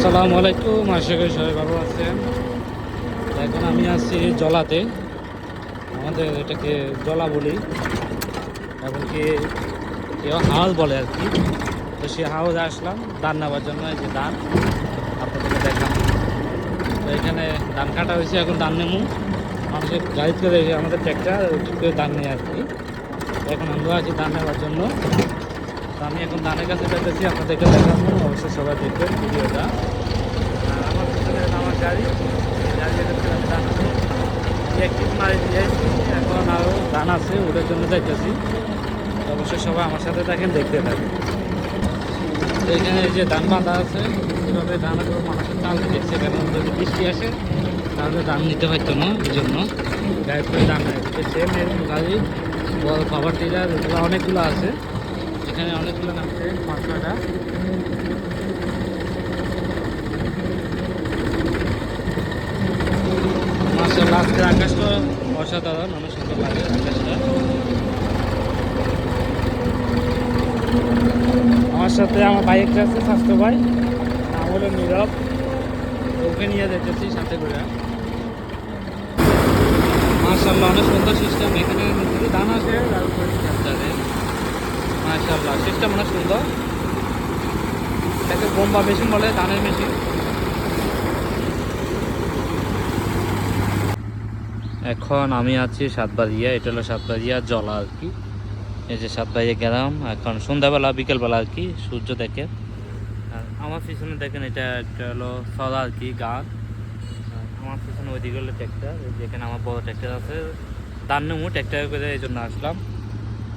আসসালামু আলাইকুম, আশা করি সবাই ভালো আছেন। এখন আমি আছি জলাতে, আমাদের এটাকে জলা বলি, এবং কি কেউ হাউস বলে আর কি। তো সেই হাউসে আসলাম ধান নেওয়ার জন্য। এই যে ধান আপনাদেরকে দেখাম। তো এখানে ধান কাটা হয়েছে, এখন ধান নেমু। মানুষের গাড়ি করে আমাদের ট্র্যাক্টর করে ধান নেই আর কি। এখন আমরা আছি ধান নেওয়ার জন্য। তো আমি এখন ধানের কাছে যেতেছি, আপনাদেরকে দেখাবো। অবশ্যই সবাই দেখবেন ভিডিওটা। আমার পিছনে আমার গাড়ি যেতেছি আমি ধান নেবো। একটি মারি দিয়েছি, এখন আরও ধান আছে, ওটার জন্য যাইতেছি। তো অবশ্যই সবাই আমার সাথে থাকেন, দেখতে থাকেন। তো এখানে এই যে ধান বাঁধা আছে, এভাবে ধান মানুষের চাল দিচ্ছে, কারণ যদি বৃষ্টি আসে তাহলে ধান নিতে পারতো না। এই জন্য গাড়ি করে ধান দিচ্ছে। গাড়ি বড় খাবার টিলার এগুলো অনেকগুলো আছে, এখানে অনেকগুলো নামছে 5-6টা। মাশাআল্লাহ, আজকের আকাশটা অসাধারণ, অনেক সুন্দর লাগে আকাশটা। আমার সাথে আমার ভাই একটা আছে, স্বাস্থ্য ভাই, নাম হলো নীরব। ওকে নিয়ে যেতেছি সাথে করে। মাশাআল্লাহ, অনেক সুন্দর সিস্টেম। এখানে যদি ধান আসে তারপরে মাশাআল্লাহ সিস্টেম অনেক সুন্দর। এটাকে বোম্বা মেশিন বলে, ধানের মেশিন। এখন আমি আছি সাতবাড়িয়া, এটা হলো সাতবাড়িয়া জলা আর কি। এই যে সাতবাড়িয়া গেলাম, এখন সন্ধ্যাবেলা বিকেলবেলা আর কি, সূর্য দেখে। আর আমার পিছনে দেখেন, এটা একটা হলো সরা আর কি, গান। আর আমার পিছনে ওইদিকে হলো ট্র্যাক্টর, যেখানে আমার বড় ট্র্যাক্টর আছে। ধান নেমু ট্র্যাক্টর করে, এই জন্য আসলাম।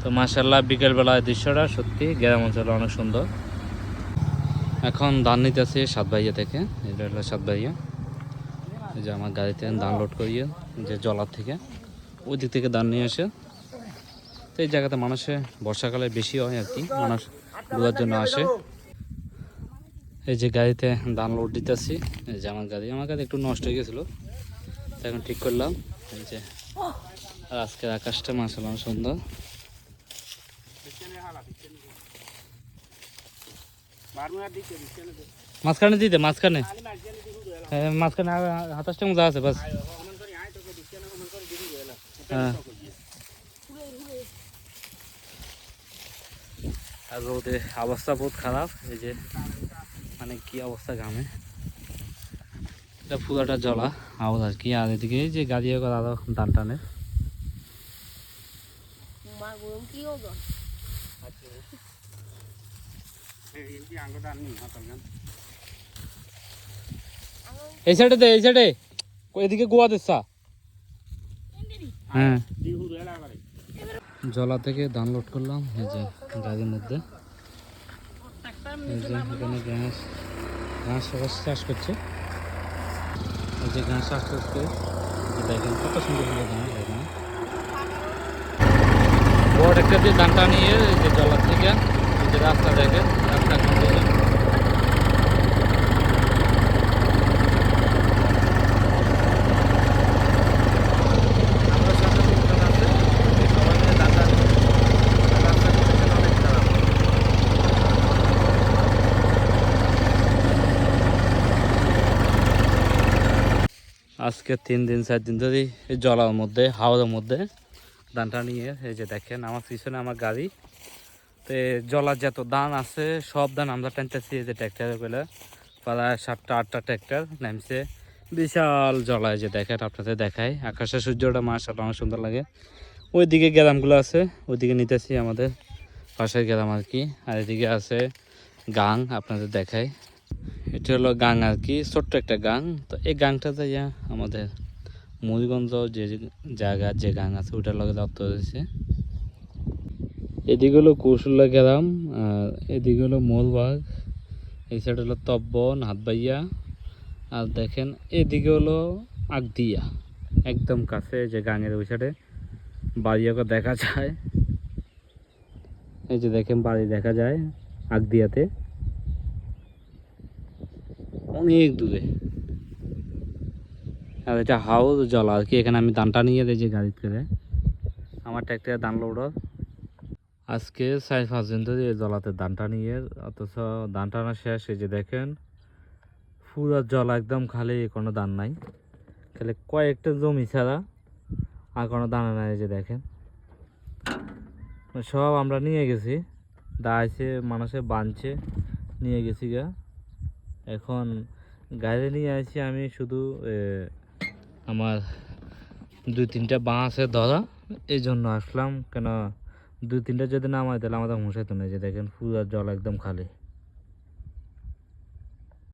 তো মাশাআল্লাহ, বিকেলবেলার দৃশ্যটা সত্যি গ্রাম অঞ্চলে অনেক সুন্দর। এখন ধান নিতেছে সাতবাড়িয়া থেকে, এটা হলো সাতবাড়িয়া। এই যে আমার গাড়িতে ধান লোড করিয়ে, যে জলার থেকে ওই দিক থেকে ধান নিয়ে আসে। তো এই জায়গাতে মানুষে বর্ষাকালে বেশি হয় আর কি, মানুষ ঘোরার জন্য আসে। এই যে গাড়িতে ধান লোড দিতেছি। এই যে আমার গাড়ি একটু নষ্ট হয়ে গেছিলো, এখন ঠিক করলাম। এই যে আর আজকের আকাশটা মাশাআল্লাহ সুন্দর। মাঝখানে দিতে, মাঝখানে মাঝখানে হাতাশটা মজা আছে বাস। হ্যাঁ, আর রোদে অবস্থা বহুত খারাপ। এই যে মানে কি অবস্থা ঘামে, এটা পুরাটা জলা আওয়াজ আর কি। আর এদিকে যে গাড়ি আরো ধান টানে। এই সাইডে দে, এই সাইডে এদিকে গোয়া দিচ্ছা। হ্যাঁ, জলা থেকে ধান লোড করলাম এই যে গাড়ির মধ্যে। এই যে এখানে ঘাস সবাই চাষ করছে। এই যে ঘাস চাষ করছে, দেখেন কত সুন্দর সুন্দর ঘাস। দেখেন বড় একটা দিয়ে ধানটা নিয়ে এই যে জলার থেকে এই যে রাস্তা, দেখেন রাস্তা কন্ডিশন। আজকে 3 দিন 4 দিন ধরে এই জলার মধ্যে, হাওয়ার মধ্যে ধানটা নিয়ে। এই যে দেখেন আমার পিছনে আমার গাড়ি। তো জলার যত ধান আছে সব ধান আমরা টানতেছি এই যে ট্র্যাক্টরে করে। প্রায় 7টা-8টা ট্র্যাক্টর নামছে। বিশাল জলায়, যে দেখেন আপনাদের দেখায় আকাশের সূর্যটা মাশাআল্লাহ অনেক সুন্দর লাগে। ওইদিকে গ্রামগুলো আছে, ওইদিকে নিতেছি আমাদের পাশের গ্রাম আর কি। আর এদিকে আছে গাং, আপনাদের দেখায়। এটা হলো গাং আর কি, ছোট্ট একটা গাং। তো এই গাংটা যাইয়া আমাদের মুড়িগঞ্জ যে জায়গা, যে গাং আছে ওইটার লগে দপ্তর হয়েছে। এদিকে হলো কৌশল্যা গ্রাম, আর এদিকে হলো মোলবাগ। এই সাইড হলো তব্বন হাতবাইয়া। আর দেখেন এদিকে হলো আগদিয়া, একদম কাছে যে গাঙের ওই সাইডে বাড়িও দেখা যায়। এই যে দেখেন বাড়ি দেখা যায় আগদিয়াতে, অনেক দূরে। আর এটা হাউস জলা আর কি। এখানে আমি ধানটা নিয়ে দিই যে গাড়িতে করে, আমার ট্র্যাক্টরে ধান লোডার। আজকে 4-5 দিন ধরে এই জলাতে ধানটা নিয়ে, অথচ ধান টানা শেষ। এই যে দেখেন পুরো জল একদম খালি, কোনো দান নাই, খালি কয়েকটা জমি ছাড়া আর কোনো দানা নাই। এই যে দেখেন সব আমরা নিয়ে গেছি, দাইছে মানুষে বাঁধছে নিয়ে গেছি গা। এখন গাড়ি নিয়ে আসি আমি, শুধু আমার 2-3টা বাঁশ আছে ধরা, এই জন্য আসলাম। কেন 2-3টা যদি নামাই তাহলে আমাদের মশাইতো না। যে দেখেন পুরো জল একদম খালি।